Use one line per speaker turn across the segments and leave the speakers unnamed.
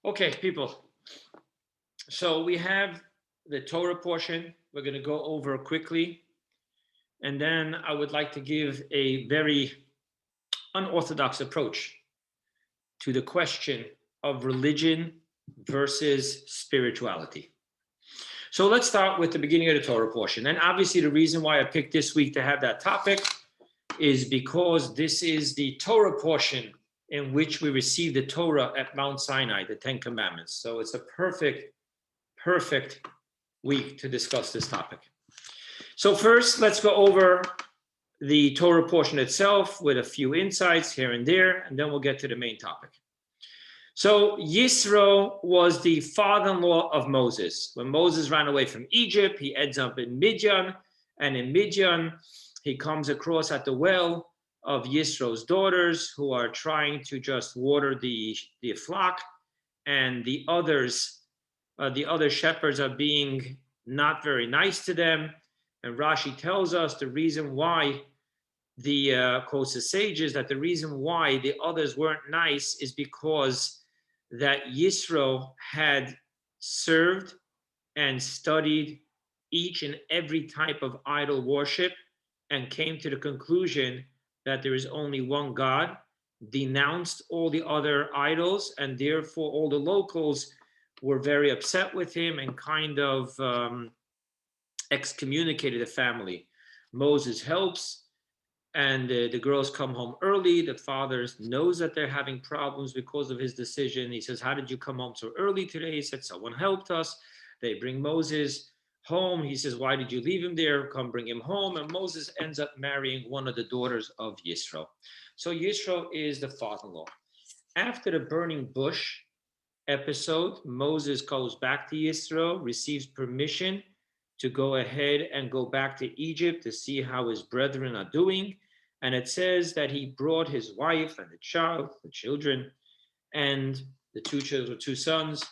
Okay, people. So we have the Torah portion. We're going to go over quickly. And then I would like to give a very unorthodox approach to the question of religion versus spirituality. So let's start with the beginning of the Torah portion. And obviously the reason why I picked this week to have that topic is because this is the Torah portion in which we receive the Torah at Mount Sinai, the Ten Commandments. So it's a perfect week to discuss this topic. So first, let's go over the Torah portion itself with a few insights here and there, and then we'll get to the main topic. So Yithro was the father-in-law of Moses. When Moses ran away from Egypt, he ends up in Midian, and in Midian, he comes across at the well of Yithro's daughters who are trying to just water the flock, and the other shepherds are being not very nice to them. And Rashi tells us the reason why, quotes the sages, that the reason why the others weren't nice is because that Yithro had served and studied each and every type of idol worship and came to the conclusion that there is only one God, denounced all the other idols, and therefore all the locals were very upset with him and kind of excommunicated the family. Moses helps, and the girls come home early. The father knows that they're having problems because of his decision. He says, "How did you come home so early today?" He said, "Someone helped us." They bring Moses home. He says, "Why did you leave him there? Come bring him home." And Moses ends up marrying one of the daughters of Yithro. So Yithro is the father-in-law. After the burning bush episode, Moses goes back to Yithro, receives permission to go ahead and go back to Egypt to see how his brethren are doing. And it says that he brought his wife and the children, and the two sons,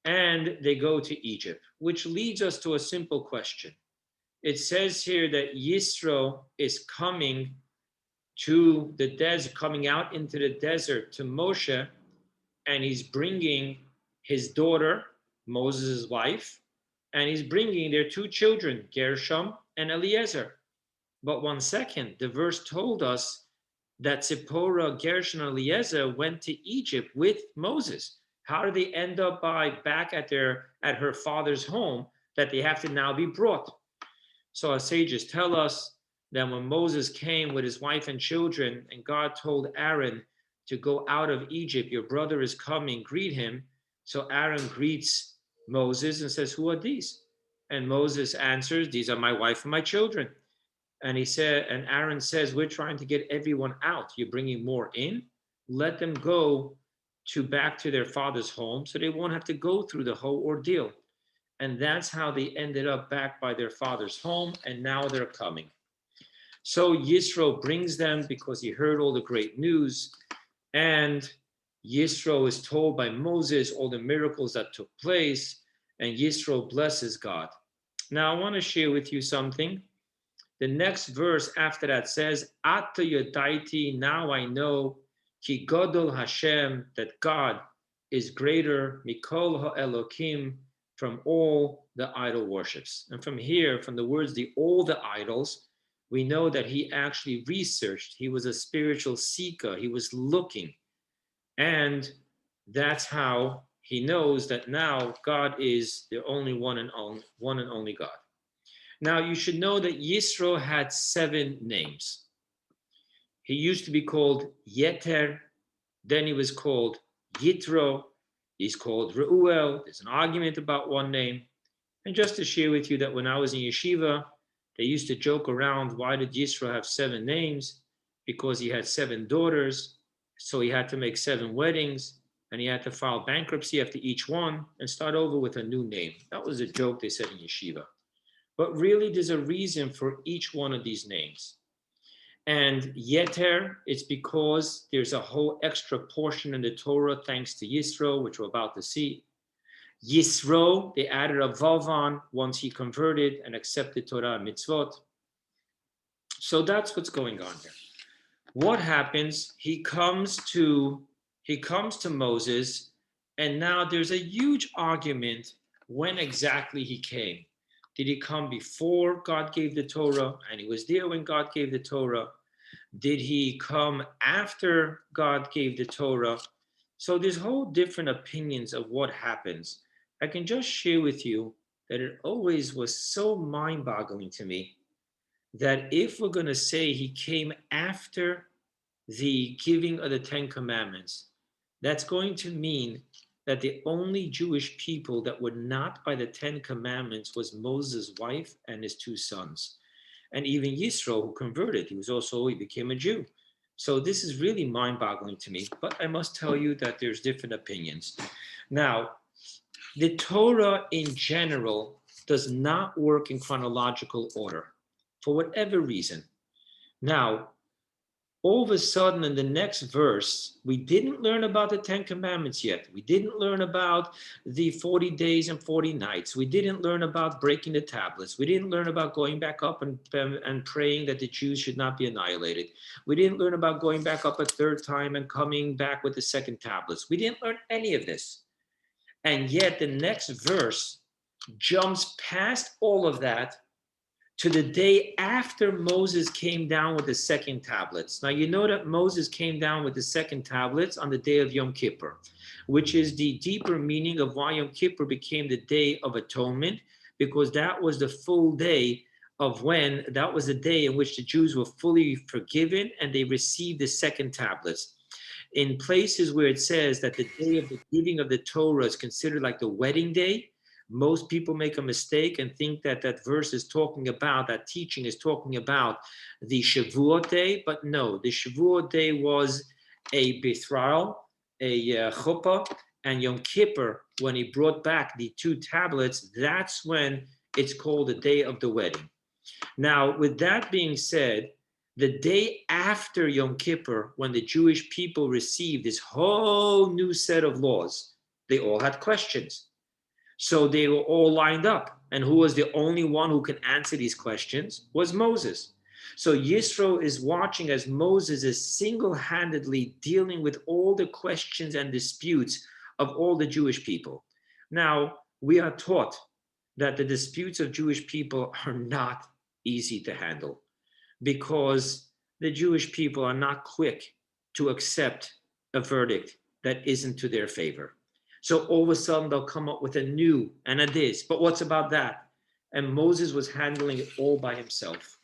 and they go to Egypt, which leads us to a simple question. It says here that Yithro is coming to the desert, coming out into the desert to Moshe, and he's bringing his daughter, Moses' wife, and he's bringing their two children, Gershom and Eliezer. But one second, the verse told us that Zipporah, Gershom, and Eliezer went to Egypt with Moses. How do they end up back at her father's home that they have to now be brought? So our sages tell us that when Moses came with his wife and children, and God told Aaron to go out of Egypt, your brother is coming, greet him. So Aaron greets Moses and says, "Who are these?" And Moses answers, "These are my wife and my children." And Aaron says, "We're trying to get everyone out. You're bringing more in. Let them go back to their father's home so they won't have to go through the whole ordeal." And that's how they ended up back by their father's home, and now they're coming. So Yithro brings them because he heard all the great news, and Yithro is told by Moses all the miracles that took place, and Yithro blesses God. Now I want to share with you something. The next verse after that says, "Ata yodaiti," now I know, ki godol Hashem, that God is greater, mikol ha'elokim, from all the idol worships. And from here, from the words, all the idols, we know that he actually researched. He was a spiritual seeker. He was looking. And that's how he knows that now God is the only one and only God. Now, you should know that Yithro had 7 names. He used to be called Yeter, then he was called Yithro, he's called Reuel. There's an argument about one name. And just to share with you that when I was in yeshiva, they used to joke around, why did Yithro have 7 names? Because he had 7 daughters, so he had to make 7 weddings, and he had to file bankruptcy after each one and start over with a new name. That was a joke they said in yeshiva. But really, there's a reason for each one of these names. And Yeter, it's because there's a whole extra portion in the Torah thanks to Yithro, which we're about to see. Yithro, they added a vav on once he converted and accepted Torah and mitzvot. So that's what's going on here. What happens? He comes to Moses, And now there's a huge argument when exactly he came. Did he come before God gave the Torah and he was there when God gave the Torah? Did he come after God gave the Torah? So there's whole different opinions of what happens. I can just share with you that it always was so mind-boggling to me that if we're going to say he came after the giving of the Ten Commandments, that's going to mean that the only Jewish people that were not by the Ten Commandments was Moses' wife and his two sons. And even Yithro, who converted, he became a Jew. So this is really mind-boggling to me, but I must tell you that there's different opinions. Now, the Torah in general does not work in chronological order for whatever reason. Now, all of a sudden in the next verse, we didn't learn about the Ten Commandments yet. We didn't learn about the 40 days and 40 nights. We didn't learn about breaking the tablets. We didn't learn about going back up and praying that the Jews should not be annihilated. We didn't learn about going back up a third time and coming back with the second tablets. We didn't learn any of this. And yet the next verse jumps past all of that to the day after Moses came down with the second tablets. Now, you know that Moses came down with the second tablets on the day of Yom Kippur, which is the deeper meaning of why Yom Kippur became the Day of Atonement, because that was the full day that was the day in which the Jews were fully forgiven and they received the second tablets. In places where it says that the day of the giving of the Torah is considered like the wedding day, most people make a mistake and think that that verse is talking about, that teaching is talking about the Shavuot day, but no, the Shavuot day was a Bithral, a chuppah, and Yom Kippur, when he brought back the two tablets, that's when it's called the day of the wedding. Now, with that being said, the day after Yom Kippur, when the Jewish people received this whole new set of laws, they all had questions. So they were all lined up. And who was the only one who can answer these questions was Moses. So Yithro is watching as Moses is single-handedly dealing with all the questions and disputes of all the Jewish people. Now, we are taught that the disputes of Jewish people are not easy to handle because the Jewish people are not quick to accept a verdict that isn't to their favor. So all of a sudden they'll come up with a new and a this, but what's about that? And Moses was handling it all by himself.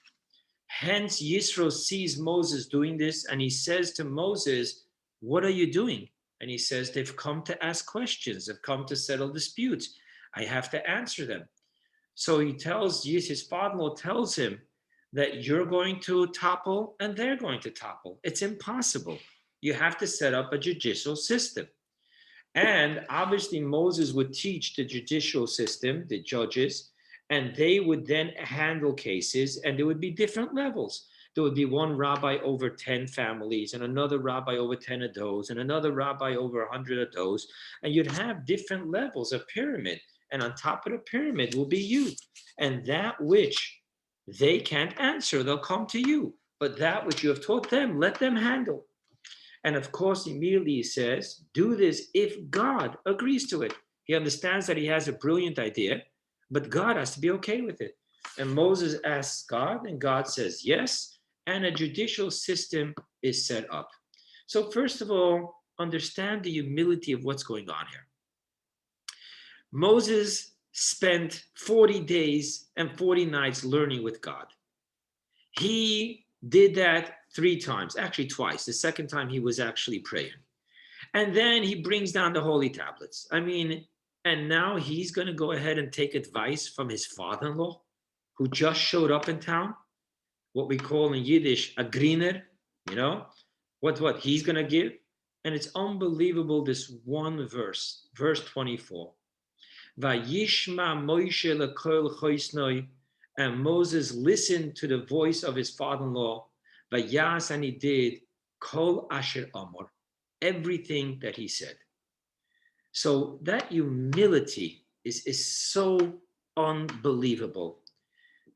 Hence, Yithro sees Moses doing this and he says to Moses, what are you doing? And he says, they've come to ask questions, they've come to settle disputes. I have to answer them. So he tells, his father-in-law tells him that you're going to topple and they're going to topple. It's impossible. You have to set up a judicial system. And obviously Moses would teach the judicial system, the judges, and they would then handle cases and there would be different levels. There would be one rabbi over 10 families and another rabbi over 10 of those and another rabbi over 100 of those. And you'd have different levels of pyramid. And on top of the pyramid will be you. And that which they can't answer, they'll come to you. But that which you have taught them, let them handle. And of course, immediately he says, do this if God agrees to it. He understands that he has a brilliant idea, but God has to be okay with it. And Moses asks God, and God says yes, and a judicial system is set up. So first of all, understand the humility of what's going on here. Moses spent 40 days and 40 nights learning with God. He did that 3 times, actually twice. The second time he was actually praying. And then he brings down the holy tablets. I mean, and now he's going to go ahead and take advice from his father-in-law who just showed up in town, what we call in Yiddish a greener, you know, what he's going to give. And it's unbelievable, this one verse, verse 24. Vayishma Moshe lekol choisnoi, and Moses listened to the voice of his father-in-law, vayas, and he did kol asher amor, everything that he said. So that humility is so unbelievable.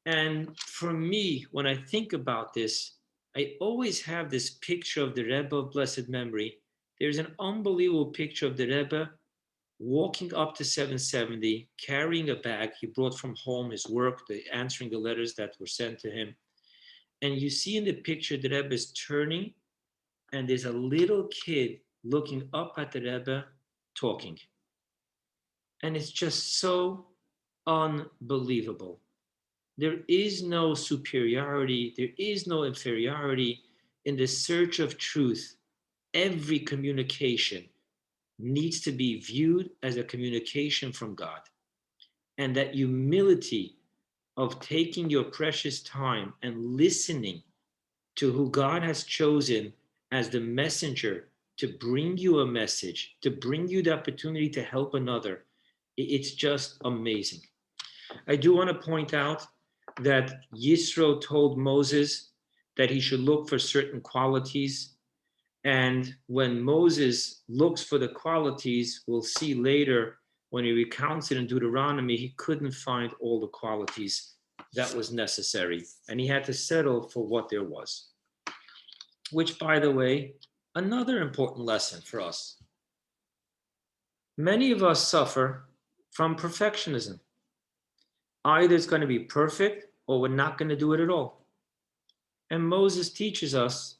And for me, when I think about this, I always have this picture of the Rebbe of blessed memory. There's an unbelievable picture of the Rebbe walking up to 770, carrying a bag he brought from home, his work, answering the letters that were sent to him. And you see in the picture the Rebbe is turning, and there's a little kid looking up at the Rebbe, talking. And it's just so unbelievable. There is no superiority, there is no inferiority in the search of truth. Every communication needs to be viewed as a communication from God. And that humility of taking your precious time and listening to who God has chosen as the messenger to bring you a message, to bring you the opportunity to help another, it's just amazing. I do want to point out that Yithro told Moses that he should look for certain qualities. And when Moses looks for the qualities, we'll see later when he recounts it in Deuteronomy, he couldn't find all the qualities that was necessary. And he had to settle for what there was. Which, by the way, another important lesson for us. Many of us suffer from perfectionism. Either it's going to be perfect or we're not going to do it at all. And Moses teaches us,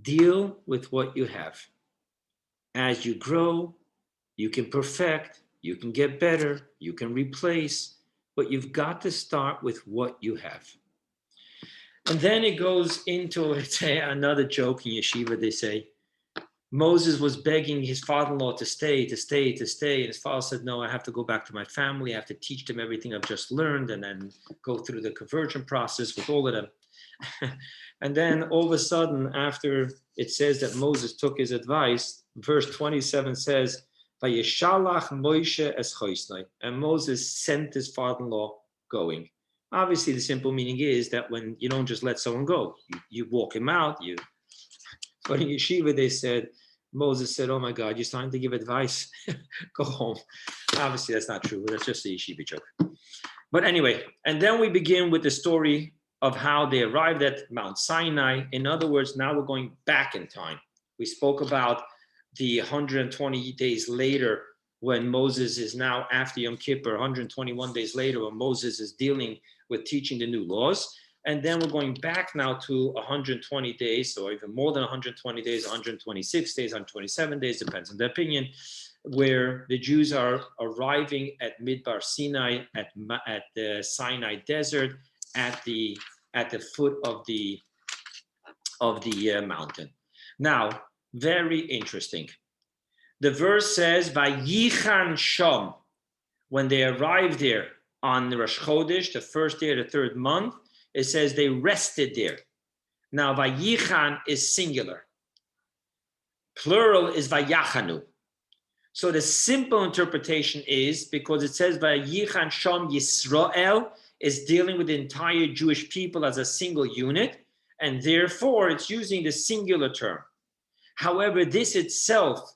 deal with what you have. As you grow, you can perfect, you can get better, you can replace, but you've got to start with what you have. And then it goes into, it's another joke in yeshiva, they say, Moses was begging his father-in-law to stay. And his father said, no, I have to go back to my family. I have to teach them everything I've just learned and then go through the conversion process with all of them. And then all of a sudden, after it says that Moses took his advice, verse 27 says, Vayeshalach Moshe es choisnai. And Moses sent his father-in-law going. Obviously, the simple meaning is that when you don't just let someone go, you walk him out. But in yeshiva, they said, Moses said, oh my God, you're starting to give advice. Go home. Obviously, that's not true. That's just a yeshiva joke. But anyway, and then we begin with the story of how they arrived at Mount Sinai. In other words, now we're going back in time. We spoke about the 120 days later when Moses is now after Yom Kippur, 121 days later when Moses is dealing with teaching the new laws. And then we're going back now to 120 days, or even more than 120 days, 126 days, 127 days, depends on the opinion, where the Jews are arriving at Midbar Sinai, at the Sinai desert, at the foot of the mountain. Now, very interesting. The verse says, "Vayichan sham," when they arrived there on the Rosh Chodesh, the first day of the third month. It says they rested there. Now, Vayichan is singular. Plural is Vayachanu. So the simple interpretation is, because it says Vayichan Sham Yisrael, is dealing with the entire Jewish people as a single unit, and therefore it's using the singular term. However, this itself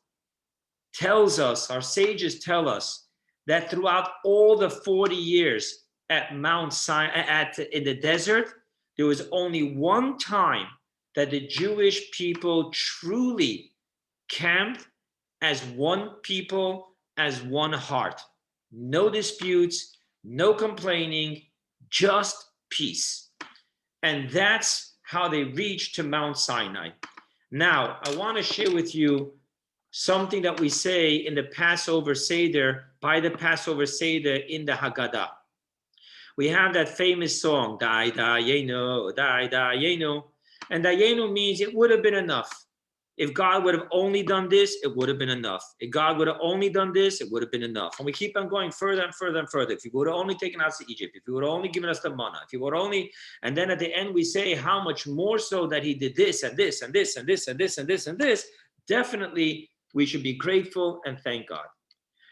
tells us, our sages tell us, that throughout all the 40 years at Mount Sinai, in the desert, there was only one time that the Jewish people truly camped as one people, as one heart. No disputes, no complaining, just peace. And that's how they reached to Mount Sinai. Now, I want to share with you something that we say in the Passover Seder, by the Passover Seder in the Haggadah. We have that famous song, Dai Dayenu, Dai Dayenu. And Dayenu means it would have been enough. If God would have only done this, it would have been enough. If God would have only done this, it would have been enough. And we keep on going further and further and further. If he would have only taken us to Egypt, if he would have only given us the manna, if he would only, and then at the end we say how much more so that he did this and this and this and this and this and this and this, definitely we should be grateful and thank God.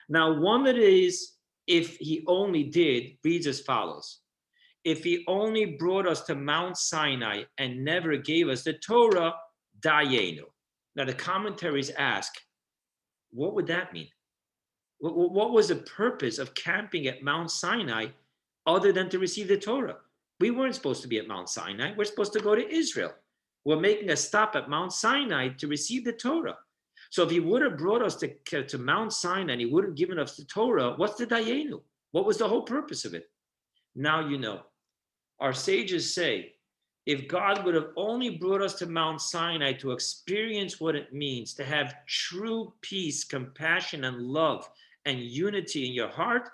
Now, one that is, if he only did, reads as follows. If he only brought us to Mount Sinai and never gave us the Torah, Dayenu. Now, the commentaries ask, what would that mean? What was the purpose of camping at Mount Sinai other than to receive the Torah? We weren't supposed to be at Mount Sinai. We're supposed to go to Israel. We're making a stop at Mount Sinai to receive the Torah. So if he would have brought us to Mount Sinai and he would have given us the Torah, what's the Dayenu? What was the whole purpose of it? Now you know. Our sages say, if God would have only brought us to Mount Sinai to experience what it means to have true peace, compassion, and love and unity in your heart,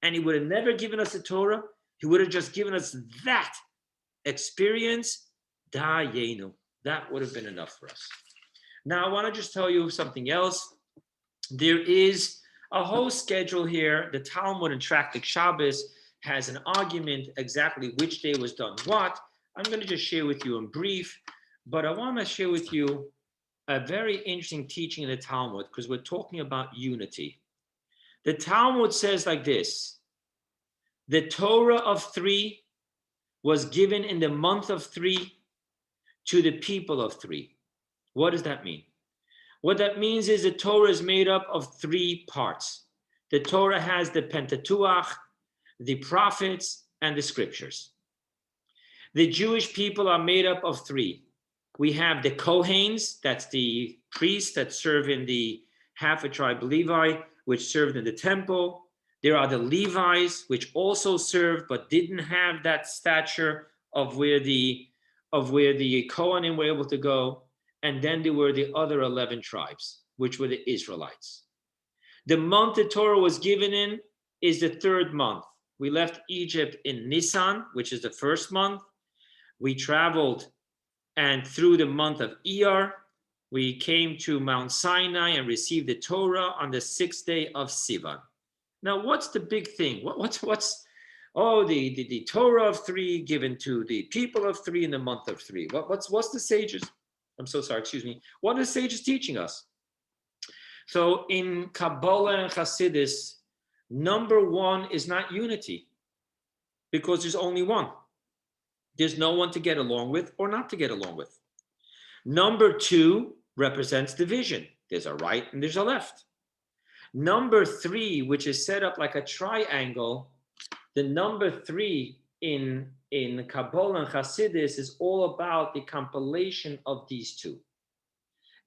and he would have never given us the Torah, he would have just given us that experience, Dayenu. That would have been enough for us. Now, I want to just tell you something else. There is a whole schedule here. The Talmud and Tractate Shabbos has an argument exactly which day was done what. I'm going to just share with you in brief, but I want to share with you a very interesting teaching in the Talmud because we're talking about unity. The Talmud says like this: the Torah of Three was given in the month of Three to the people of Three. What does that mean? What that means is the Torah is made up of three parts. The Torah has the Pentateuch, the prophets, and the scriptures. The Jewish people are made up of three. We have the Kohanes, that's the priests that serve in the half a tribe Levi, which served in the temple. There are the Levites, which also served but didn't have that stature of where the Kohanim were able to go. And then there were the other 11 tribes, which were the Israelites. The month the Torah was given in is the third month. We left Egypt in Nisan, which is the first month. We traveled and through the month of Iyar, we came to Mount Sinai and received the Torah on the 6th day of Sivan. Now, what's the big thing? The Torah of Three given to the people of Three in the month of Three. What's the sages? I'm so sorry, excuse me. What are the sages teaching us? So in Kabbalah and Hasidus, number one is not unity because there's only one. There's no one to get along with or not to get along with. Number two represents division. There's a right and there's a left. Number three, which is set up like a triangle, the number three in Kabbalah and Hasidus is all about the compilation of these two.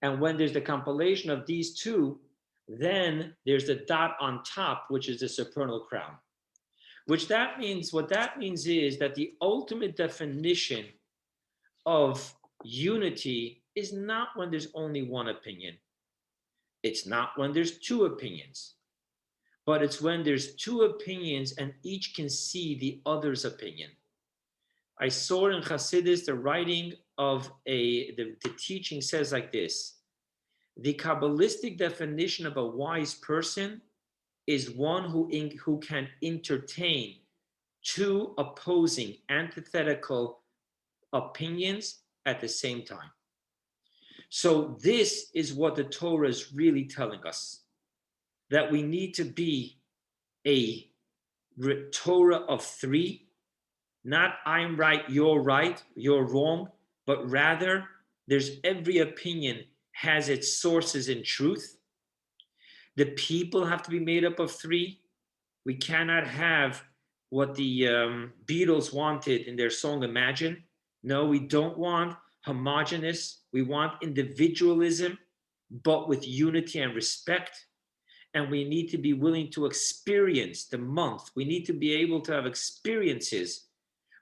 And when there's the compilation of these two, then there's the dot on top, which is the supernal crown. What that means is that the ultimate definition of unity is not when there's only one opinion. It's not when there's two opinions. But it's when there's two opinions and each can see the other's opinion. I saw in Hasidus the writing of the teaching says like this: the Kabbalistic definition of a wise person is one who can entertain two opposing, antithetical opinions at the same time. So this is what the Torah is really telling us, that we need to be a Torah of three, not I'm right, you're wrong, but rather there's every opinion has its sources in truth. The people have to be made up of three. We cannot have what the Beatles wanted in their song Imagine. No, we don't want homogeneous. We want individualism, but with unity and respect. And we need to be willing to experience the month. We need to be able to have experiences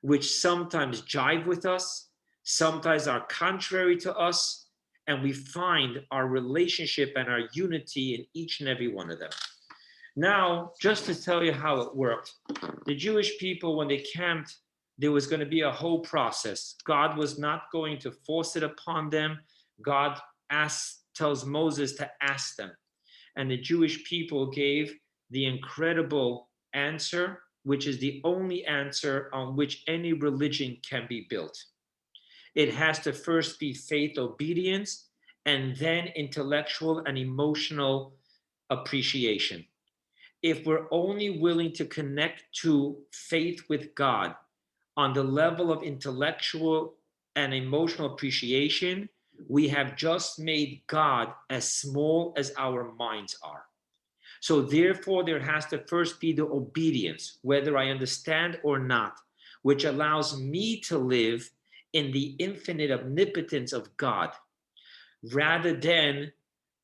which sometimes jive with us, sometimes are contrary to us, and we find our relationship and our unity in each and every one of them. Now, just to tell you how it worked, the Jewish people, when they camped, there was going to be a whole process. God was not going to force it upon them. God tells Moses to ask them. And the Jewish people gave the incredible answer, which is the only answer on which any religion can be built. It has to first be faith, obedience, and then intellectual and emotional appreciation. If we're only willing to connect to faith with God on the level of intellectual and emotional appreciation, we have just made God as small as our minds are. So therefore, there has to first be the obedience, whether I understand or not, which allows me to live in the infinite omnipotence of God, rather than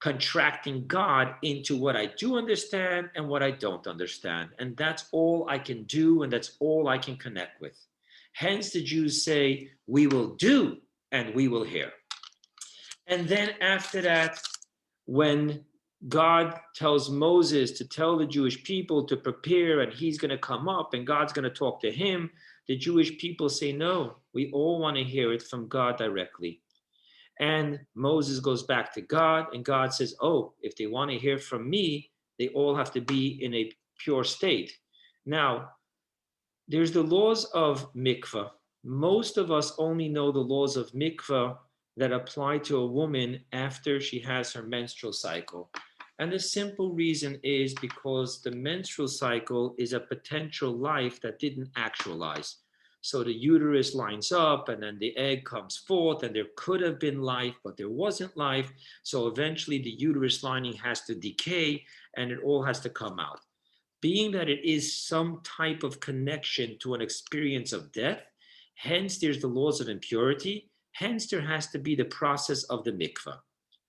contracting God into what I do understand and what I don't understand. And that's all I can do, and that's all I can connect with. Hence, the Jews say, we will do and we will hear. And then after that, when God tells Moses to tell the Jewish people to prepare and he's going to come up and God's going to talk to him, the Jewish people say, no, we all want to hear it from God directly. And Moses goes back to God, and God says, oh, if they want to hear from me, they all have to be in a pure state. Now, there's the laws of mikvah. Most of us only know the laws of mikvah that apply to a woman after she has her menstrual cycle. And the simple reason is because the menstrual cycle is a potential life that didn't actualize. So the uterus lines up and then the egg comes forth, and there could have been life, but there wasn't life. So eventually the uterus lining has to decay and it all has to come out. Being that it is some type of connection to an experience of death, hence there's the laws of impurity, hence there has to be the process of the mikvah.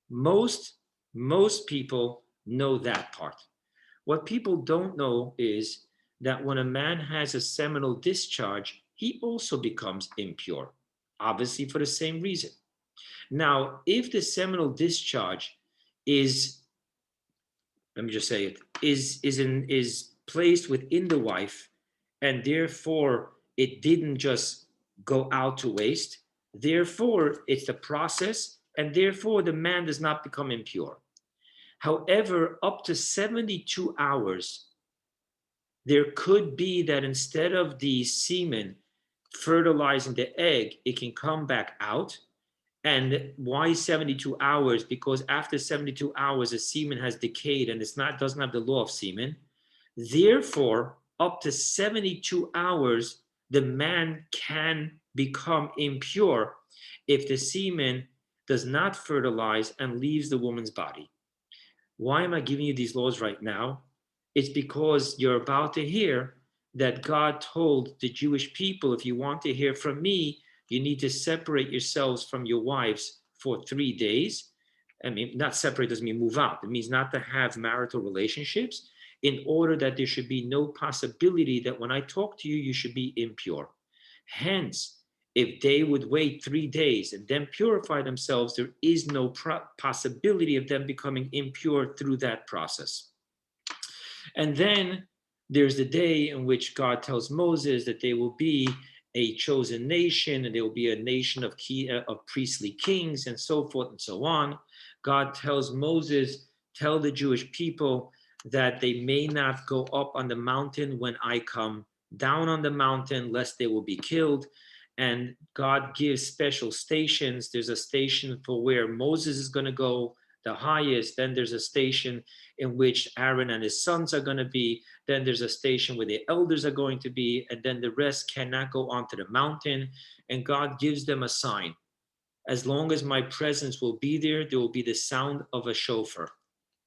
Most people know that part. What people don't know is that when a man has a seminal discharge, he also becomes impure, obviously for the same reason. Now, if the seminal discharge is, let me just say it, is placed within the wife, and therefore it didn't just go out to waste, therefore it's the process, and therefore the man does not become impure. However, up to 72 hours, there could be that instead of the semen fertilizing the egg, it can come back out. And why 72 hours? Because after 72 hours, the semen has decayed and doesn't have the law of semen. Therefore, up to 72 hours, the man can become impure if the semen does not fertilize and leaves the woman's body. Why am I giving you these laws right now? It's because you're about to hear that God told the Jewish people, if you want to hear from me, you need to separate yourselves from your wives for 3 days. I mean, not separate doesn't mean move out. It means not to have marital relationships, in order that there should be no possibility that when I talk to you, you should be impure. Hence, if they would wait 3 days and then purify themselves, there is no possibility of them becoming impure through that process. And then there's the day in which God tells Moses that they will be a chosen nation, and there will be a nation of priestly kings, and so forth and so on. God tells Moses, tell the Jewish people that they may not go up on the mountain when I come down on the mountain, lest they will be killed. And God gives special stations. There's a station for where Moses is going to go, the highest. Then there's a station in which Aaron and his sons are going to be. Then there's a station where the elders are going to be. And then the rest cannot go onto the mountain. And God gives them a sign. As long as my presence will be there, there will be the sound of a shofar.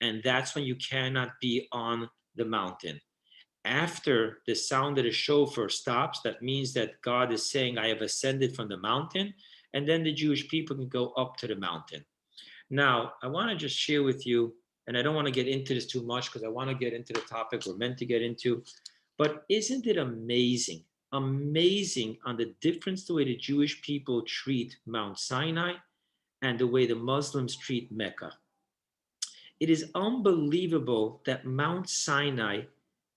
And that's when you cannot be on the mountain. After the sound of the shofar stops, that means that God is saying, I have ascended from the mountain, and then the Jewish people can go up to the mountain. Now, I want to just share with you, and I don't want to get into this too much because I want to get into the topic we're meant to get into, but isn't it amazing on the difference the way the Jewish people treat Mount Sinai and the way the Muslims treat Mecca? It is unbelievable that Mount Sinai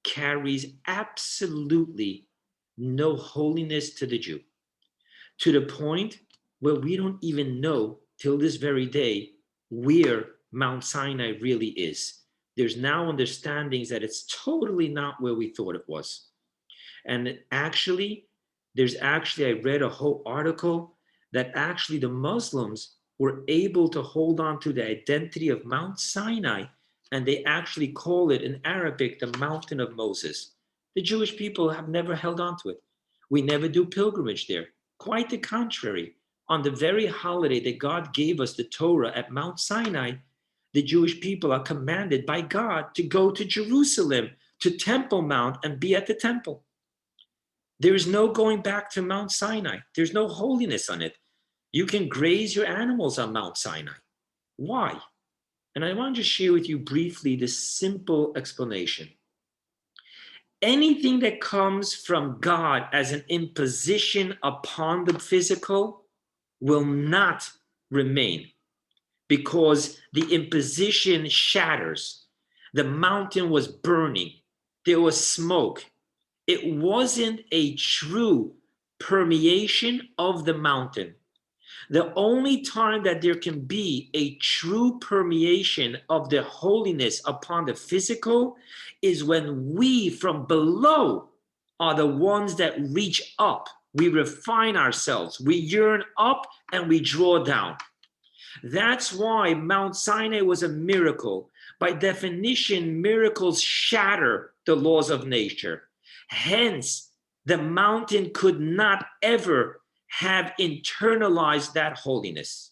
carries absolutely no holiness to the Jew, to the point where we don't even know till this very day where Mount Sinai really is. There's now understandings that it's totally not where we thought it was. And I read a whole article that actually the Muslims were able to hold on to the identity of Mount Sinai, and they actually call it in Arabic the Mountain of Moses. The Jewish people have never held on to it. We never do pilgrimage there. Quite the contrary. On the very holiday that God gave us the Torah at Mount Sinai, the Jewish people are commanded by God to go to Jerusalem, to Temple Mount, and be at the temple. There is no going back to Mount Sinai. There's no holiness on it. You can graze your animals on Mount Sinai. Why? And I want to share with you briefly this simple explanation. Anything that comes from God as an imposition upon the physical will not remain, because the imposition shatters. The mountain was burning. There was smoke. It wasn't a true permeation of the mountain. The only time that there can be a true permeation of the holiness upon the physical is when we from below are the ones that reach up. We refine ourselves. We yearn up and we draw down. That's why Mount Sinai was a miracle. By definition, miracles shatter the laws of nature. Hence, the mountain could not ever have internalized that holiness.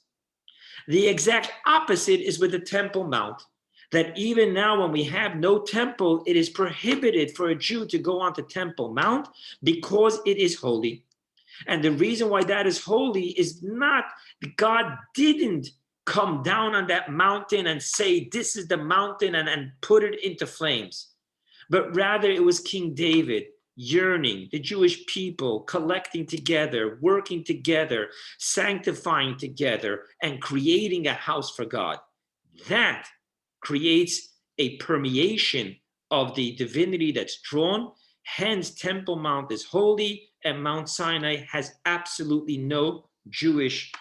The exact opposite is with the Temple Mount, that even now when we have no temple, it is prohibited for a Jew to go onto Temple Mount because it is holy. And the reason why that is holy is not, God didn't come down on that mountain and say, this is the mountain, and put it into flames. But rather it was King David yearning, the Jewish people collecting together, working together, sanctifying together, and creating a house for God. That creates a permeation of the divinity that's drawn. Hence, Temple Mount is holy, and Mount Sinai has absolutely no Jewish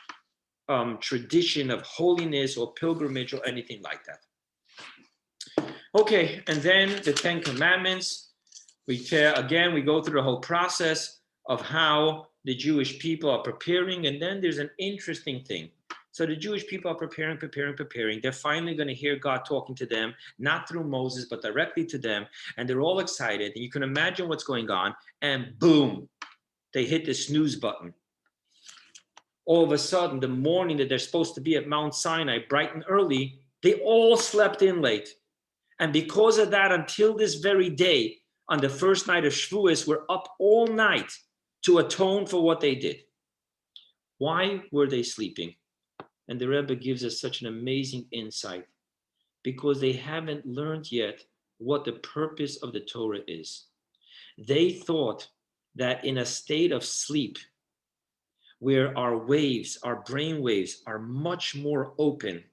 tradition of holiness or pilgrimage or anything like that. Okay, and then the Ten Commandments. We go through the whole process of how the Jewish people are preparing, and then there's an interesting thing. So the Jewish people are preparing. They're finally going to hear God talking to them, not through Moses, but directly to them, and they're all excited. And you can imagine what's going on, and boom, they hit the snooze button. All of a sudden, the morning that they're supposed to be at Mount Sinai, bright and early, they all slept in late. And because of that, until this very day, on the first night of Shavuos, we're up all night to atone for what they did. Why were they sleeping? And the Rebbe gives us such an amazing insight. Because they haven't learned yet what the purpose of the Torah is. They thought that in a state of sleep, where our waves, our brain waves, are much more open,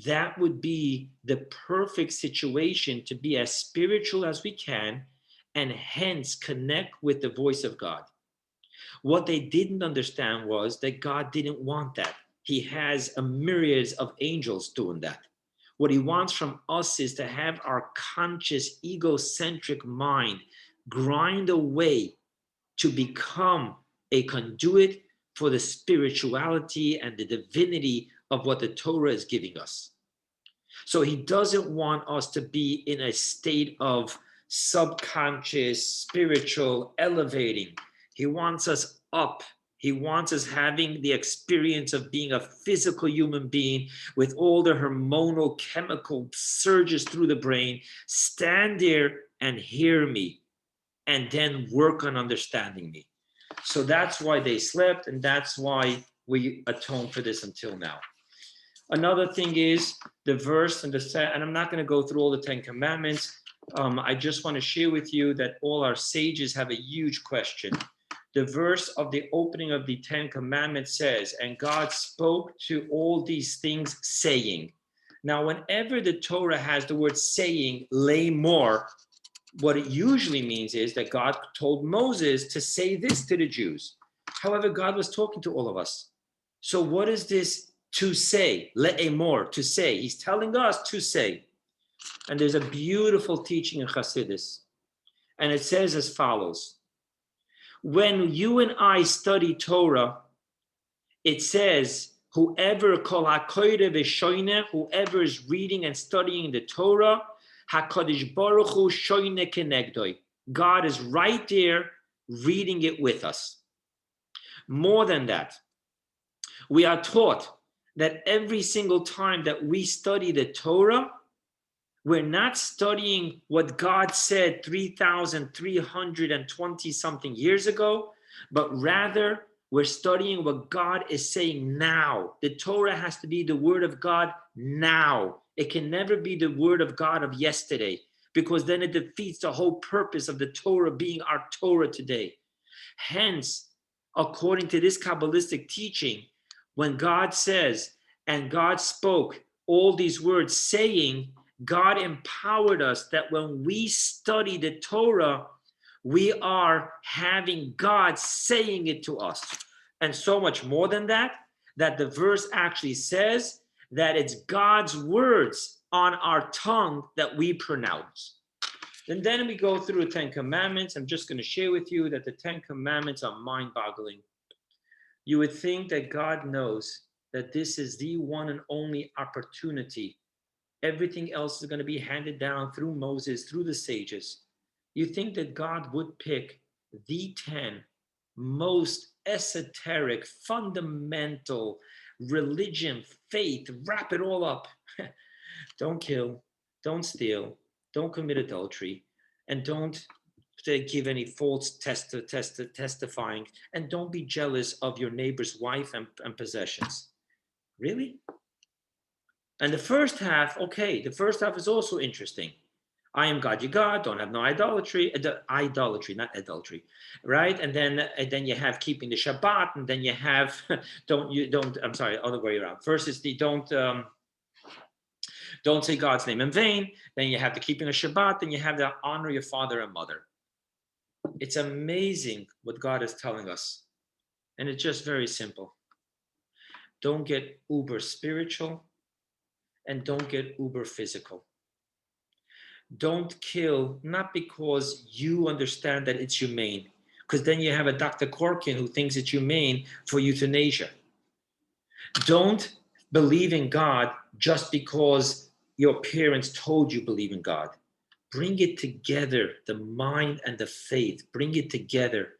that would be the perfect situation to be as spiritual as we can, and hence connect with the voice of God. What they didn't understand was that God didn't want that. He has a myriad of angels doing that. What he wants from us is to have our conscious, egocentric mind grind away to become a conduit for the spirituality and the divinity of what the Torah is giving us. So he doesn't want us to be in a state of subconscious, spiritual, elevating. He wants us up. He wants us having the experience of being a physical human being with all the hormonal chemical surges through the brain. Stand there and hear me, and then work on understanding me. So that's why they slept, and that's why we atone for this until now. Another thing is the verse and and I'm not going to go through all the 10 commandments. I just want to share with you that all our sages have a huge question. The verse of the opening of the 10 commandments says, and God spoke to all these things saying. Now, whenever the Torah has the word saying, lay more, what it usually means is that God told Moses to say this to the Jews. However, God was talking to all of us. So what is this to say? Le'emor, to say. He's telling us to say. And there's a beautiful teaching in Chassidus. And it says as follows. When you and I study Torah, it says, whoever kol hakoyre v'shoyne, whoever is reading and studying the Torah, HaKadosh Baruch Hu shoyne kenegdoi. God is right there reading it with us. More than that, we are taught that every single time that we study the Torah, we're not studying what God said 3,320 something years ago, but rather We're studying what God is saying now. The Torah has to be the word of God now. It can never be the word of God of yesterday, because then it defeats the whole purpose of the Torah being our Torah today. Hence, according to this Kabbalistic teaching, when God says, and God spoke all these words saying, God empowered us that when we study the Torah, we are having God saying it to us. And so much more than that, that the verse actually says that it's God's words on our tongue that we pronounce. And then we go through the Ten Commandments. I'm just going to share with you that the Ten Commandments are mind-boggling. You would think that God knows that this is the one and only opportunity. Everything else is going to be handed down through Moses, through the sages. You think that God would pick the 10 most esoteric, fundamental religion, faith, wrap it all up. Don't kill, don't steal, don't commit adultery, and don't give any false testifying, and don't be jealous of your neighbor's wife and possessions. Really? And the first half, okay, the first half is also interesting. I am God, your God. Don't have no idolatry. Idolatry, not adultery, right? And then you have keeping the Shabbat, and then you have don't. I'm sorry, other way around. First is the don't say God's name in vain. Then you have the keeping of Shabbat. Then you have the honor your father and mother. It's amazing what God is telling us, and it's just very simple. Don't get uber spiritual, and don't get uber physical. Don't kill, not because you understand that it's humane, because then you have a Dr. Corkin who thinks it's humane for euthanasia. Don't believe in God just because your parents told you believe in God. Bring it together, the mind and the faith. Bring it together.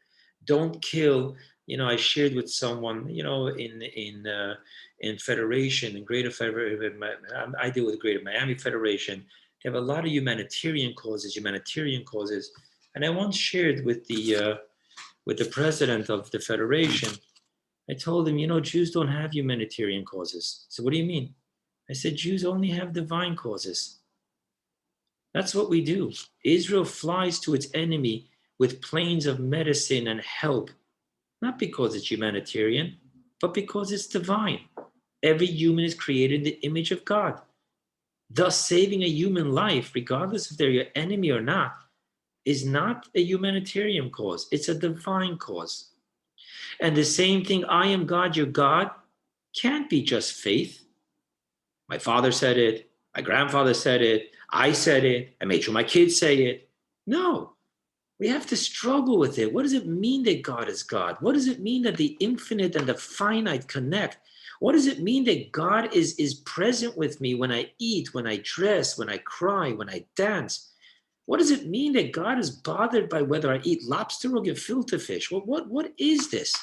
Don't kill. I shared with someone, in Federation, in Greater Federation, I deal with Greater Miami Federation. They have a lot of humanitarian causes. And I once shared with the president of the Federation. I told him, Jews don't have humanitarian causes. So what do you mean? I said, Jews only have divine causes. That's what we do. Israel flies to its enemy with planes of medicine and help, not because it's humanitarian, but because it's divine. Every human is created in the image of God. Thus, saving a human life, regardless if they're your enemy or not, is not a humanitarian cause. It's a divine cause. And the same thing, I am God, your God, can't be just faith. My father said it. My grandfather said it. I said it. I made sure my kids say it. No, we have to struggle with it. What does it mean that God is God? What does it mean that the infinite and the finite connect? What does it mean that God is present with me when I eat, when I dress, when I cry, when I dance? What does it mean that God is bothered by whether I eat lobster or gefilte fish? What is this?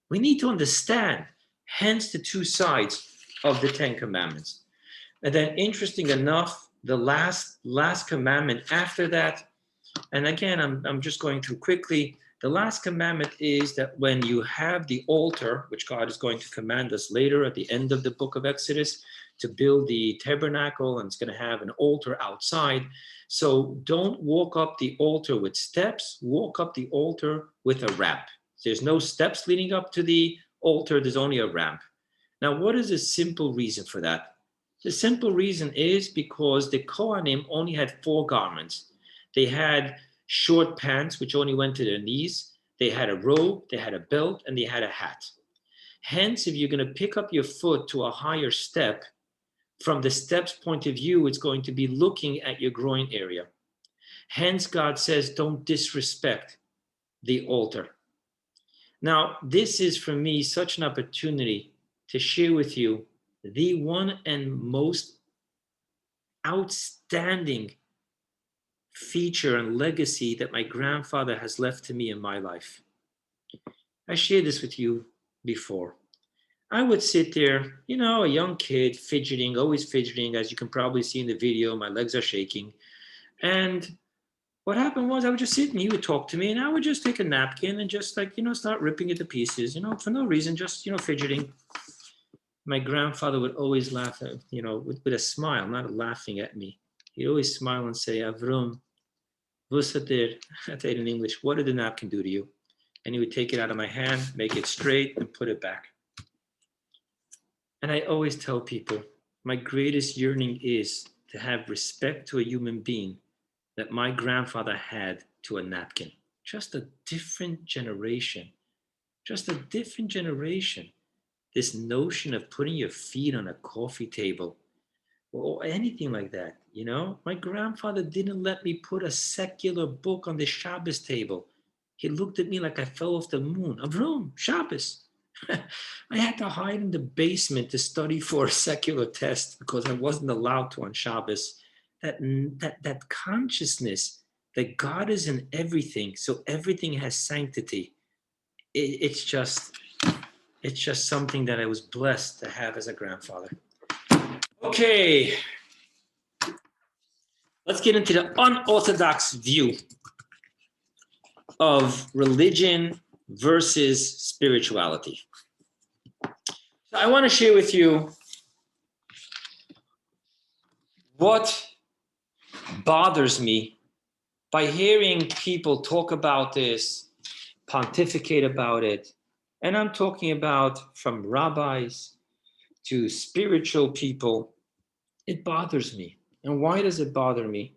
We need to understand, hence the two sides of the Ten Commandments. And then, interesting enough, the last commandment after that, and again, I'm just going through quickly. The last commandment is that when you have the altar, which God is going to command us later at the end of the book of Exodus, to build the tabernacle, and it's going to have an altar outside. So don't walk up the altar with steps, walk up the altar with a ramp. There's no steps leading up to the altar, there's only a ramp. Now, what is the simple reason for that? The simple reason is because the Kohanim only had 4 garments. They had short pants, which only went to their knees. They had a robe, they had a belt, and they had a hat. Hence, if you're going to pick up your foot to a higher step, from the steps point of view, it's going to be looking at your groin area. Hence, God says, don't disrespect the altar. Now, this is for me such an opportunity to share with you the one and most outstanding feature and legacy that my grandfather has left to me in my life. I shared this with you before. I would sit there, a young kid, always fidgeting, as you can probably see in the video, my legs are shaking. And what happened was I would just sit and he would talk to me, and I would just take a napkin and just start ripping it to pieces, for no reason, just, fidgeting. My grandfather would always laugh at, with a smile, not laughing at me. He'd always smile and say, Avrohom, vusatir, I say it in English, what did the napkin do to you? And he would take it out of my hand, make it straight, and put it back. And I always tell people, my greatest yearning is to have respect to a human being that my grandfather had to a napkin. Just a different generation. Just a different generation. This notion of putting your feet on a coffee table or anything like that, My grandfather didn't let me put a secular book on the Shabbos table. He looked at me like I fell off the moon. Avrohom, Shabbos. I had to hide in the basement to study for a secular test because I wasn't allowed to on Shabbos. That consciousness that God is in everything, so everything has sanctity. It's just something that I was blessed to have as a grandfather. Okay, let's get into the unorthodox view of religion versus spirituality. So I want to share with you what bothers me by hearing people talk about this, pontificate about it, and I'm talking about from rabbis to spiritual people. It bothers me. And why does it bother me?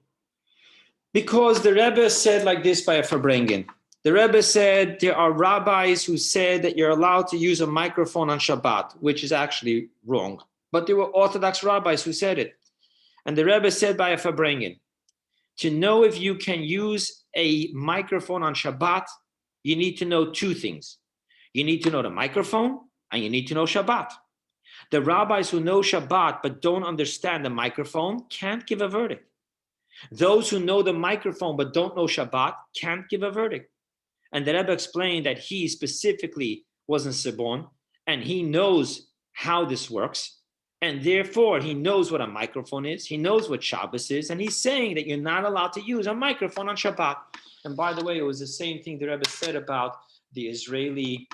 Because the Rebbe said like this by a Farbrengen. The Rebbe said there are rabbis who said that you're allowed to use a microphone on Shabbat, which is actually wrong. But there were Orthodox rabbis who said it. And the Rebbe said by a Farbrengen, to know if you can use a microphone on Shabbat, you need to know two things. You need to know the microphone and you need to know Shabbat. The rabbis who know Shabbat but don't understand the microphone can't give a verdict. Those who know the microphone but don't know Shabbat can't give a verdict. And the Rebbe explained that he specifically was in Sibon and he knows how this works. And therefore, he knows what a microphone is. He knows what Shabbos is. And he's saying that you're not allowed to use a microphone on Shabbat. And by the way, it was the same thing the Rebbe said about the Israeli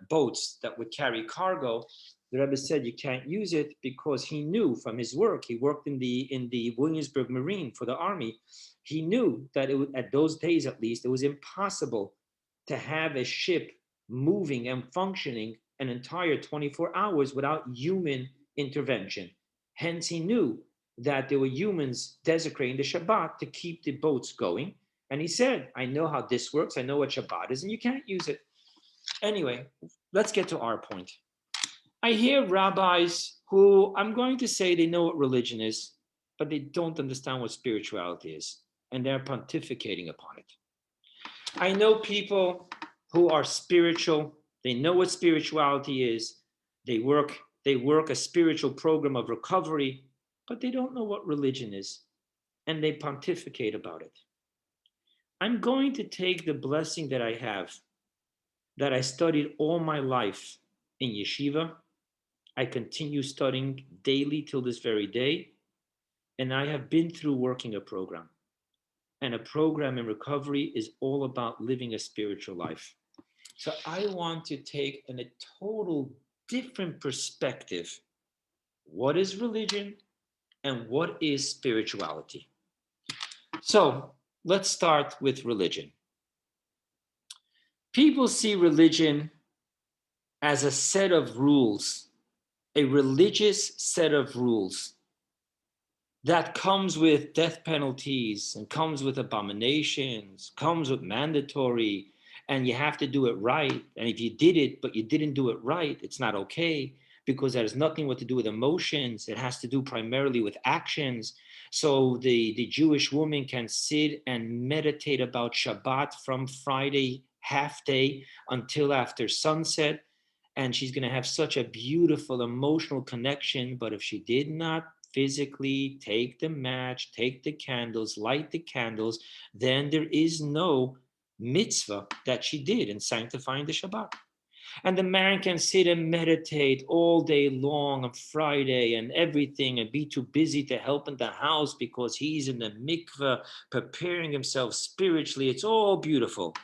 boats that would carry cargo. The Rebbe said you can't use it because he knew from his work. He worked in the Williamsburg Marine for the Army. He knew that at those days, at least, it was impossible to have a ship moving and functioning an entire 24 hours without human intervention. Hence, he knew that there were humans desecrating the Shabbat to keep the boats going. And he said, I know how this works. I know what Shabbat is, and you can't use it. Anyway, let's get to our point. I hear rabbis who I'm going to say they know what religion is, but they don't understand what spirituality is, and they're pontificating upon it. I know people who are spiritual. They know what spirituality is. They work a spiritual program of recovery, but they don't know what religion is, and they pontificate about it. I'm going to take the blessing that I have, that I studied all my life in yeshiva. I continue studying daily till this very day, and I have been through working a program. And a program in recovery is all about living a spiritual life. So I want to take a total different perspective. What is religion and what is spirituality? So let's start with religion. People see religion as a set of rules, a religious set of rules that comes with death penalties and comes with abominations, comes with mandatory, and you have to do it right. And if you did it, but you didn't do it right, it's not okay, because that has nothing to do with emotions. It has to do primarily with actions. So the Jewish woman can sit and meditate about Shabbat from Friday half day until after sunset, and she's going to have such a beautiful emotional connection. But if she did not physically take the match, take the candles, light the candles, then there is no mitzvah that she did in sanctifying the Shabbat. And the man can sit and meditate all day long on Friday and everything and be too busy to help in the house because he's in the mikvah preparing himself spiritually. It's all beautiful.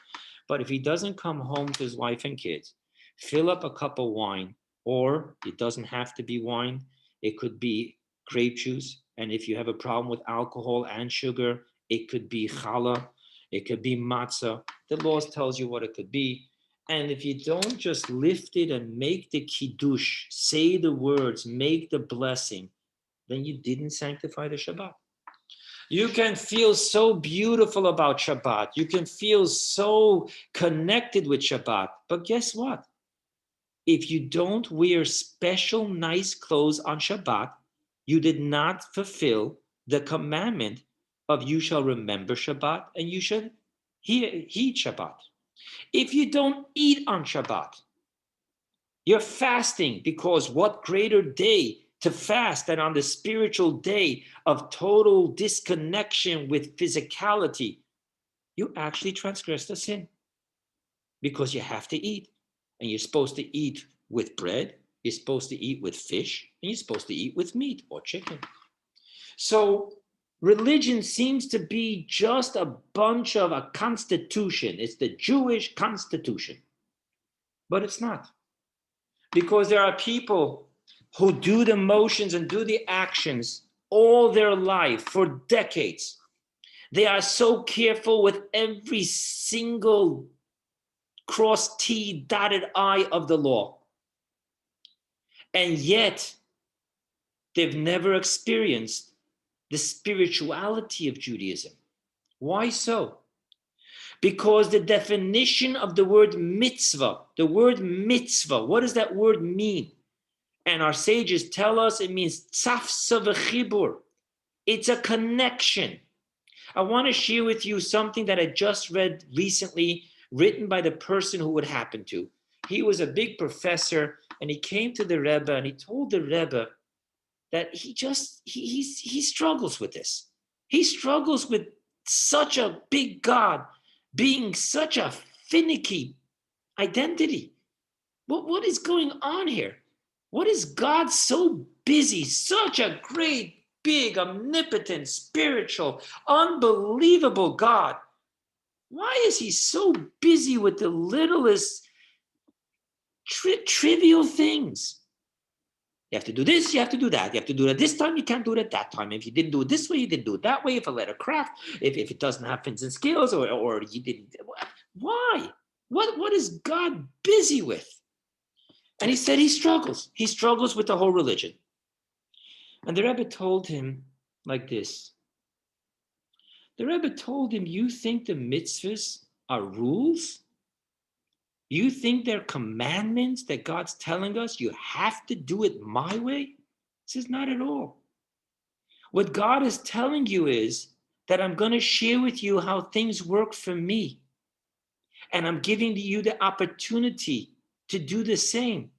But if he doesn't come home to his wife and kids, fill up a cup of wine, or it doesn't have to be wine, it could be grape juice. And if you have a problem with alcohol and sugar, it could be challah, it could be matzah. The laws tells you what it could be. And if you don't just lift it and make the kiddush, say the words, make the blessing, then you didn't sanctify the Shabbat. You can feel so beautiful about Shabbat. You can feel so connected with Shabbat. But guess what? If you don't wear special nice clothes on Shabbat, you did not fulfill the commandment of you shall remember Shabbat and you should heed Shabbat. If you don't eat on Shabbat, you're fasting, because what greater day to fast than on the spiritual day of total disconnection with physicality? You actually transgressed a sin because you have to eat. And you're supposed to eat with bread, you're supposed to eat with fish, and you're supposed to eat with meat or chicken. So religion seems to be just a bunch of a constitution. It's the Jewish constitution. But it's not. Because there are people who do the motions and do the actions all their life for decades. They are so careful with every single crossed T, dotted I of the law. And yet, they've never experienced the spirituality of Judaism. Why so? Because the definition of the word mitzvah, what does that word mean? And our sages tell us it means tzafsa v'chibur. It's a connection. I want to share with you something that I just read recently, written by the person who it happened to. He was a big professor, and he came to the Rebbe and he told the Rebbe that he struggles with this. He struggles with such a big God being such a finicky identity. What is going on here? What is God so busy, such a great, big, omnipotent, spiritual, unbelievable God? Why is he so busy with the littlest trivial things? You have to do this, you have to do that. You have to do it this time, you can't do it at that time. If you didn't do it this way, you didn't do it that way. If a letter cracked, if it doesn't have fins and scales, or you didn't. Why? What is God busy with? And he said he struggles. He struggles with the whole religion. And the Rebbe told him like this. The Rebbe told him, you think the mitzvahs are rules? You think they're commandments that God's telling us you have to do it my way? He says, not at all. What God is telling you is that I'm going to share with you how things work for me. And I'm giving you the opportunity to do the same.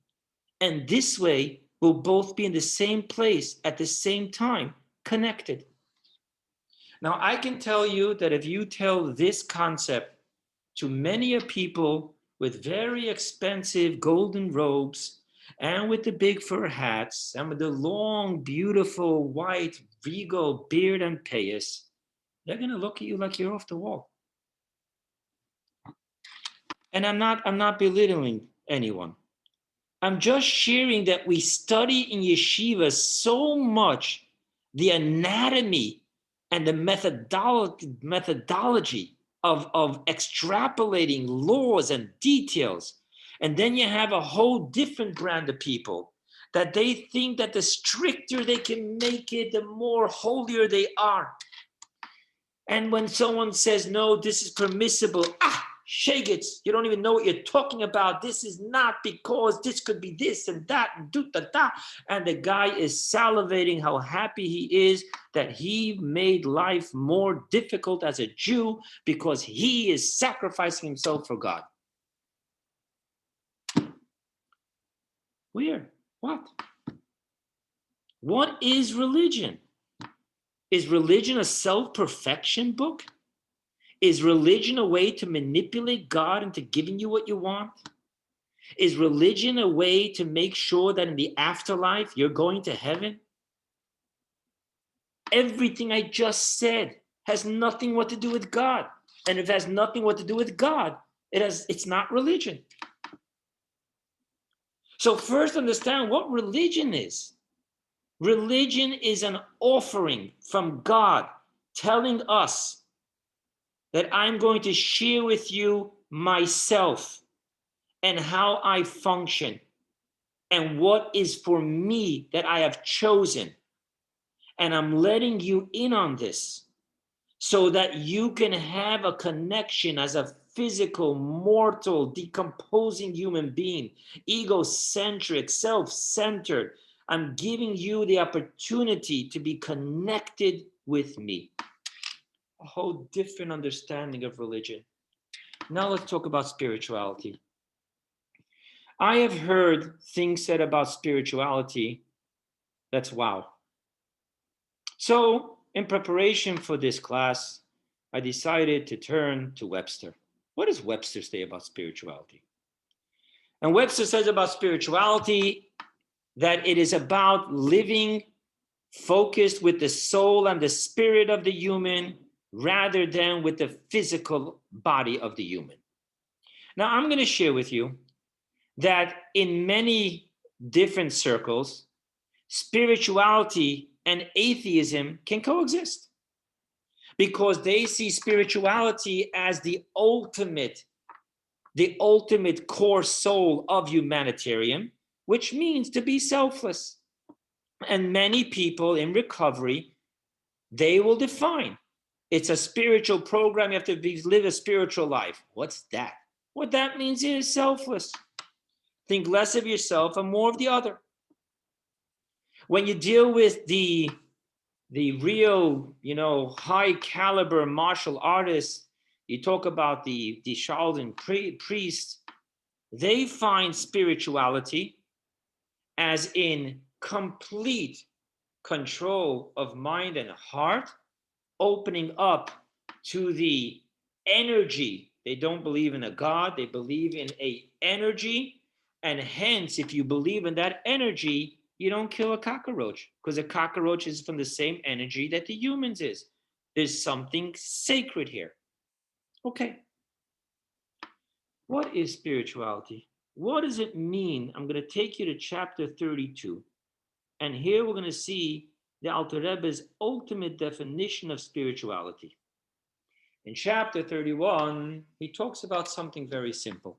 And this way, we'll both be in the same place at the same time, connected. Now, I can tell you that if you tell this concept to many people with very expensive golden robes and with the big fur hats and with the long, beautiful, white, regal beard and payas, they're going to look at you like you're off the wall. And I'm not belittling anyone. I'm just sharing that we study in yeshiva so much the anatomy and the methodology of extrapolating laws and details. And then you have a whole different brand of people that they think that the stricter they can make it, the more holier they are. And when someone says, no, this is permissible, shagets, you don't even know what you're talking about. This is not, because this could be this and that and do-da-da. And the guy is salivating how happy he is that he made life more difficult as a Jew because he is sacrificing himself for God. Where? What? What is religion? Is religion a self-perfection book? Is religion a way to manipulate God into giving you what you want? Is religion a way to make sure that in the afterlife you're going to heaven? Everything I just said has nothing what to do with God. And if it has nothing what to do with God, it's not religion. So first understand what religion is. Religion is an offering from God telling us that I'm going to share with you myself and how I function and what is for me that I have chosen. And I'm letting you in on this so that you can have a connection as a physical, mortal, decomposing human being, egocentric, self-centered. I'm giving you the opportunity to be connected with me. A whole different understanding of religion. Now let's talk about spirituality. I have heard things said about spirituality that's wow. So in preparation for this class, I decided to turn to Webster. What does Webster say about spirituality? And Webster says about spirituality that it is about living focused with the soul and the spirit of the human rather than with the physical body of the human. Now, I'm going to share with you that in many different circles, spirituality and atheism can coexist because they see spirituality as the ultimate core soul of humanitarian, which means to be selfless. And many people in recovery, they will define it's a spiritual program. You have to live a spiritual life. What's that? What that means is selfless. Think less of yourself and more of the other. When you deal with the real, high caliber martial artists, you talk about the Shaolin priests, they find spirituality as in complete control of mind and heart, opening up to the energy. They don't believe in a God, they believe in a energy. And hence, if you believe in that energy, you don't kill a cockroach because a cockroach is from the same energy that the humans is. There's something sacred here. Okay. What is spirituality? What does it mean? I'm going to take you to chapter 32. And here we're going to see the Alter Rebbe's ultimate definition of spirituality. In chapter 31, he talks about something very simple.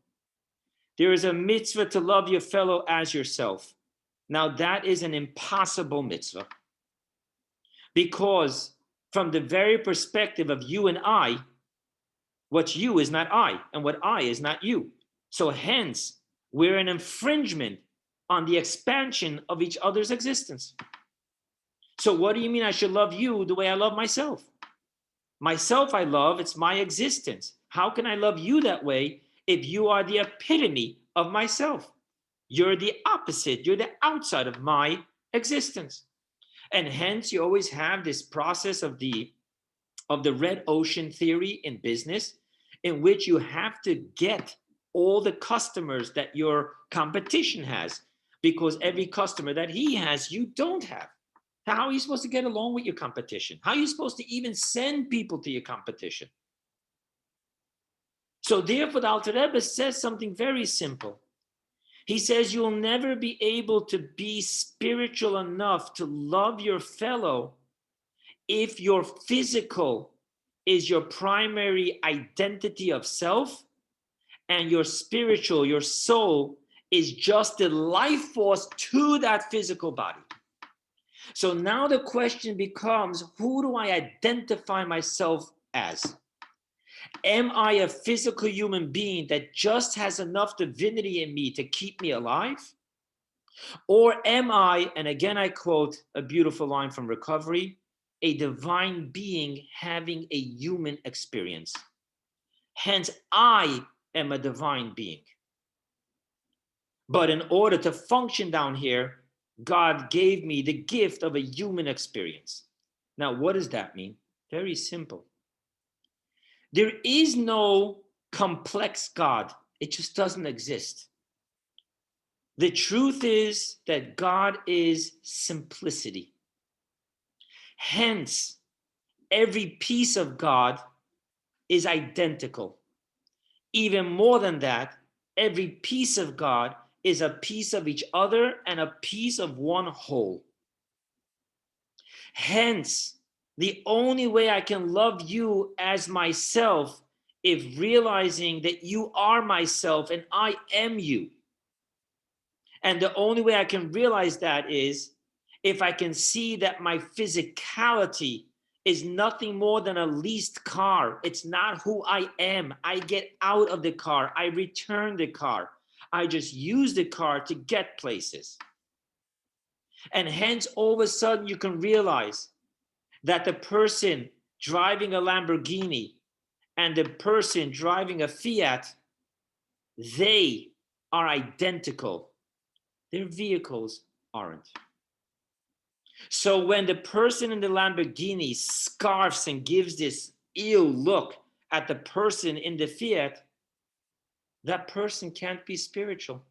There is a mitzvah to love your fellow as yourself. Now that is an impossible mitzvah because from the very perspective of you and I, what's you is not I, and what I is not you. So hence, we're an infringement on the expansion of each other's existence. So what do you mean I should love you the way I love myself? Myself I love, it's my existence. How can I love you that way if you are the epitome of myself? You're the opposite. You're the outside of my existence. And hence you always have this process of the red ocean theory in business, in which you have to get all the customers that your competition has, because every customer that he has, you don't have. How are you supposed to get along with your competition? How are you supposed to even send people to your competition? So therefore, the Alter Rebbe says something very simple. He says you'll never be able to be spiritual enough to love your fellow if your physical is your primary identity of self, and your spiritual, your soul, is just the life force to that physical body. So now the question becomes, who do I identify myself as? Am I a physical human being that just has enough divinity in me to keep me alive? Or am I, and again I quote a beautiful line from Recovery, a divine being having a human experience? Hence, I am a divine being. But in order to function down here, God gave me the gift of a human experience. Now, what does that mean? Very simple. There is no complex God. It just doesn't exist. The truth is that God is simplicity. Hence, every piece of God is identical. Even more than that, every piece of God is a piece of each other and a piece of one whole. Hence, the only way I can love you as myself is realizing that you are myself and I am you. And the only way I can realize that is if I can see that my physicality is nothing more than a leased car. It's not who I am. I get out of the car. I return the car. I just use the car to get places. And hence, all of a sudden, you can realize that the person driving a Lamborghini and the person driving a Fiat, they are identical. Their vehicles aren't. So when the person in the Lamborghini scarfs and gives this ill look at the person in the Fiat, that person can't be spiritual.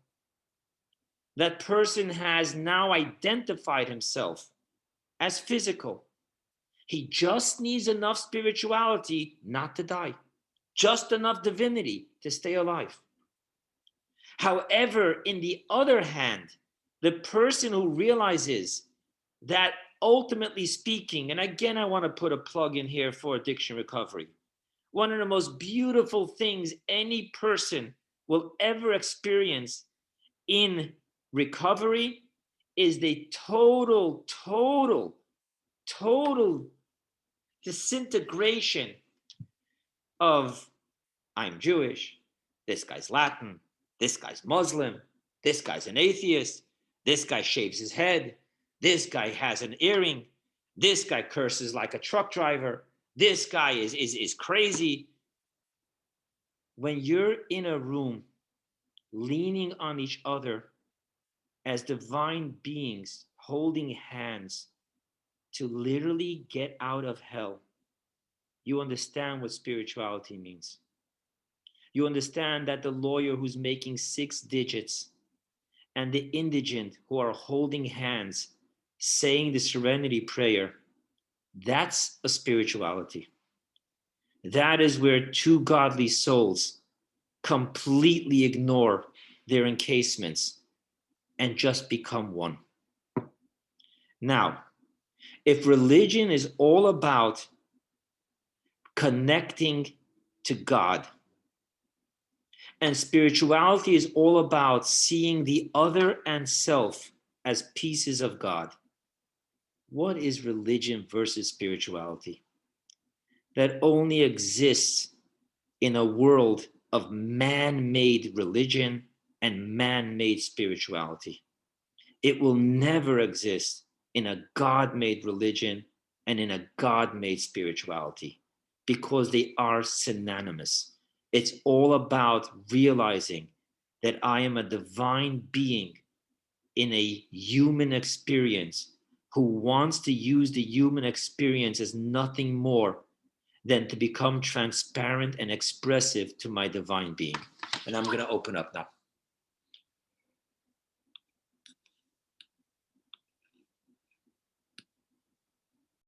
That person has now identified himself as physical. He just needs enough spirituality not to die, just enough divinity to stay alive. However, in the other hand, the person who realizes that ultimately speaking, and again, I want to put a plug in here for addiction recovery. One of the most beautiful things any person will ever experience in recovery is the total disintegration of I'm Jewish, this guy's Latin, this guy's Muslim, this guy's an atheist, this guy shaves his head, this guy has an earring, this guy curses like a truck driver, this guy is crazy. When you're in a room leaning on each other as divine beings holding hands to literally get out of hell, you understand what spirituality means. You understand that the lawyer who's making 6 digits and the indigent who are holding hands, saying the serenity prayer, that's a spirituality. That is where two godly souls completely ignore their encasements and just become one. Now, if religion is all about connecting to God, and spirituality is all about seeing the other and self as pieces of God, what is religion versus spirituality? That only exists in a world of man-made religion and man-made spirituality. It will never exist in a God-made religion and in a God-made spirituality because they are synonymous. It's all about realizing that I am a divine being in a human experience who wants to use the human experience as nothing more than to become transparent and expressive to my divine being. And I'm going to open up now.